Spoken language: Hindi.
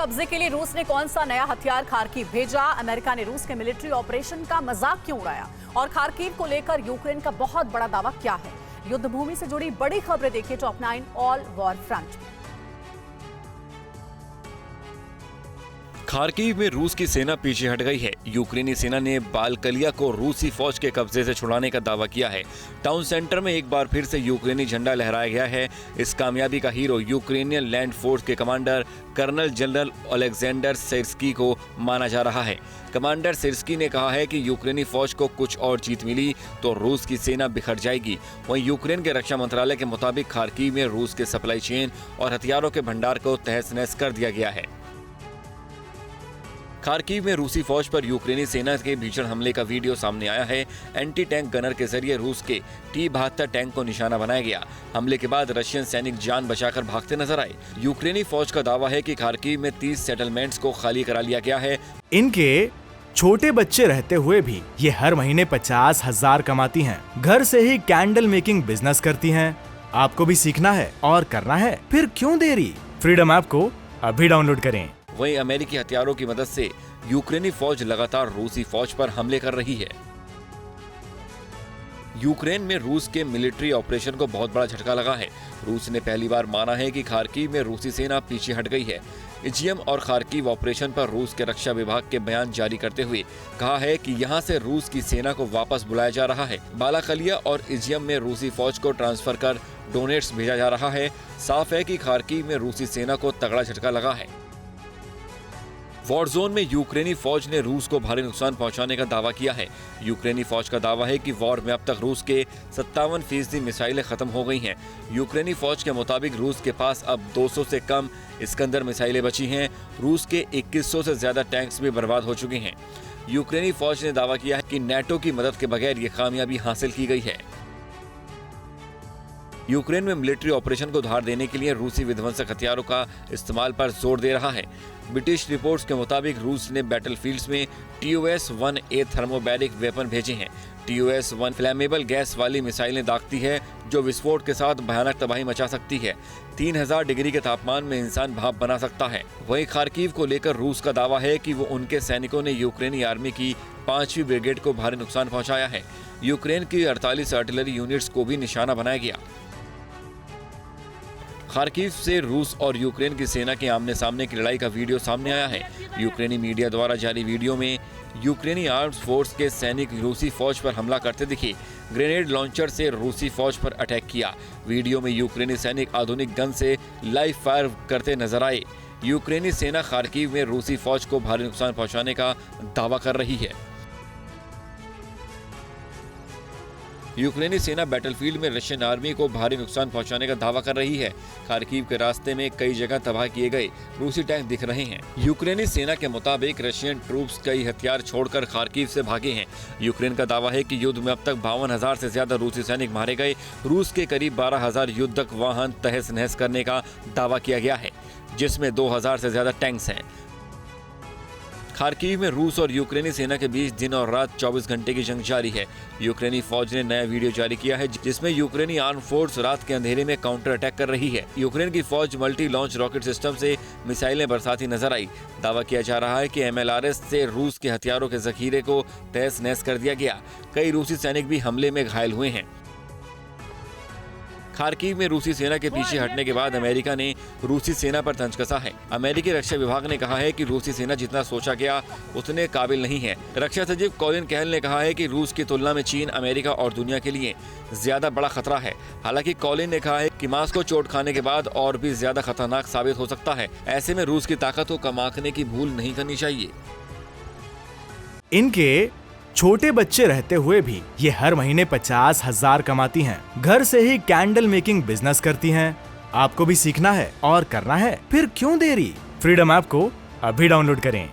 कब्जे के लिए रूस ने कौन सा नया हथियार खार्किव भेजा? अमेरिका ने रूस के मिलिट्री ऑपरेशन का मजाक क्यों उड़ाया? और खार्किव को लेकर यूक्रेन का बहुत बड़ा दावा क्या है? युद्ध भूमि से जुड़ी बड़ी खबरें देखिए top 9 all war front. Kharkiv में रूस की सेना पीछे हट गई है। यूक्रेनी सेना ने बालकलिया को रूसी फौज के कब्जे से छुड़ाने का दावा किया है। टाउन सेंटर में एक बार फिर से यूक्रेनी झंडा लहराया गया है। इस कामयाबी का हीरो यूक्रेनियन लैंड फोर्स के कमांडर कर्नल जनरल ओलेक्जेंडर सिर्स्की को माना जा रहा है। कमांडर सिर्स्की ने कहा है कि यूक्रेनी फौज को कुछ और जीत मिली तो रूस की सेना बिखर जाएगी। वहीं यूक्रेन के रक्षा मंत्रालय के मुताबिक खार्किव में रूस के सप्लाई चेन और हथियारों के भंडार को तहस नहस कर दिया गया है। खार्किव में रूसी फौज पर यूक्रेनी सेना के भीषण हमले का वीडियो सामने आया है। एंटी टैंक गनर के जरिए रूस के T-72 टैंक को निशाना बनाया गया। हमले के बाद रशियन सैनिक जान बचाकर भागते नजर आए। यूक्रेनी फौज का दावा है कि खार्किव में 30 सेटलमेंट्स को खाली करा लिया गया है। इनके छोटे बच्चे रहते हुए भी ये हर महीने 50,000 कमाती हैं। घर से ही कैंडल मेकिंग बिजनेस करती हैं। आपको भी सीखना है और करना है, फिर क्यों देरी? फ्रीडम ऐप को अभी डाउनलोड करें। वहीं अमेरिकी हथियारों की मदद से यूक्रेनी फौज लगातार रूसी फौज पर हमले कर रही है। यूक्रेन में रूस के मिलिट्री ऑपरेशन को बहुत बड़ा झटका लगा है। रूस ने पहली बार माना है कि खार्किव में रूसी सेना पीछे हट गई है। इजियम और खार्किव ऑपरेशन पर रूस के रक्षा विभाग के बयान जारी करते हुए कहा है कि यहां से रूस की सेना को वापस बुलाया जा रहा है। बालाकलिया और इजियम में रूसी फौज को ट्रांसफर कर डोनेट्स भेजा जा रहा है। साफ है कि खार्किव में रूसी सेना को तगड़ा झटका लगा है। वॉर जोन में यूक्रेनी फौज ने रूस को भारी नुकसान पहुंचाने का दावा किया है। यूक्रेनी फौज का दावा है कि वॉर में अब तक रूस के 57% मिसाइलें खत्म हो गई हैं। यूक्रेनी फौज के मुताबिक रूस के पास अब 200 से कम इस्कंदर मिसाइलें बची हैं। रूस के 2100 से ज्यादा टैंक्स भी बर्बाद हो चुके हैं। यूक्रेनी फौज ने दावा किया है कि नेटो की मदद के बगैर ये कामयाबी हासिल की गई है। यूक्रेन में मिलिट्री ऑपरेशन को धार देने के लिए रूसी विध्वंसक हथियारों का इस्तेमाल पर जोर दे रहा है। ब्रिटिश रिपोर्ट्स के मुताबिक रूस ने बैटलफील्ड्स में TOS-1A थर्मोबैरिक वेपन भेजे हैं। TOS-1 फ्लैमेबल गैस वाली मिसाइलें दागती है जो विस्फोट के साथ भयानक तबाही मचा सकती है। 3000 डिग्री के तापमान में इंसान भाप बना सकता है। वहीं खार्किव को लेकर रूस का दावा है कि वो उनके सैनिकों ने यूक्रेनी आर्मी की 5वीं ब्रिगेड को भारी नुकसान पहुंचाया है। यूक्रेन की 48 आर्टिलरी यूनिट्स को भी निशाना बनाया गया। खार्किव से रूस और यूक्रेन की सेना के आमने सामने की लड़ाई का वीडियो सामने आया है। यूक्रेनी मीडिया द्वारा जारी वीडियो में यूक्रेनी आर्म्ड फोर्स के सैनिक रूसी फौज पर हमला करते दिखे। ग्रेनेड लॉन्चर से रूसी फौज पर अटैक किया। वीडियो में यूक्रेनी सैनिक आधुनिक गन से लाइव फायर करते नजर आए। यूक्रेनी सेना खार्किव में रूसी फौज को भारी नुकसान पहुंचाने का दावा कर रही है। यूक्रेनी सेना बैटलफील्ड में रशियन आर्मी को भारी नुकसान पहुंचाने का दावा कर रही है। खार्किव के रास्ते में कई जगह तबाह किए गए रूसी टैंक दिख रहे हैं। यूक्रेनी सेना के मुताबिक रशियन ट्रूप्स कई हथियार छोड़कर खार्किव से भागे हैं। यूक्रेन का दावा है कि युद्ध में अब तक 52,000 से ज्यादा रूसी सैनिक मारे गए। रूस के करीब 12,000 युद्धक वाहन तहस नहस करने का दावा किया गया है, जिसमें 2,000 से ज्यादा टैंक्स हैं। खार्किव में रूस और यूक्रेनी सेना के बीच दिन और रात 24 घंटे की जंग जारी है। यूक्रेनी फौज ने नया वीडियो जारी किया है जिसमें यूक्रेनी आर्म फोर्स रात के अंधेरे में काउंटर अटैक कर रही है। यूक्रेन की फौज मल्टी लॉन्च रॉकेट सिस्टम से मिसाइलें बरसाती नजर आई। दावा किया जा रहा है कि MLRS से रूस के हथियारों के जखीरे को तहस नहस कर दिया गया। कई रूसी सैनिक भी हमले में घायल हुए हैं। खार्किव में रूसी सेना के पीछे हटने के बाद अमेरिका ने रूसी सेना पर तंज कसा है। अमेरिकी रक्षा विभाग ने कहा है कि रूसी सेना जितना सोचा गया उतने काबिल नहीं है। रक्षा सचिव कॉलिन कैहल ने कहा है कि रूस की तुलना में चीन, अमेरिका और दुनिया के लिए ज्यादा बड़ा खतरा है। हालांकि कॉलिन ने कहा है कि मास्को चोट खाने के बाद और भी ज्यादा खतरनाक साबित हो सकता है। ऐसे में रूस की ताकत को कम आंकने की भूल नहीं करनी चाहिए। इनके छोटे बच्चे रहते हुए भी ये हर महीने 50,000 कमाती हैं। घर से ही कैंडल मेकिंग बिजनेस करती हैं। आपको भी सीखना है और करना है, फिर क्यों देरी? फ्रीडम ऐप को अभी डाउनलोड करें।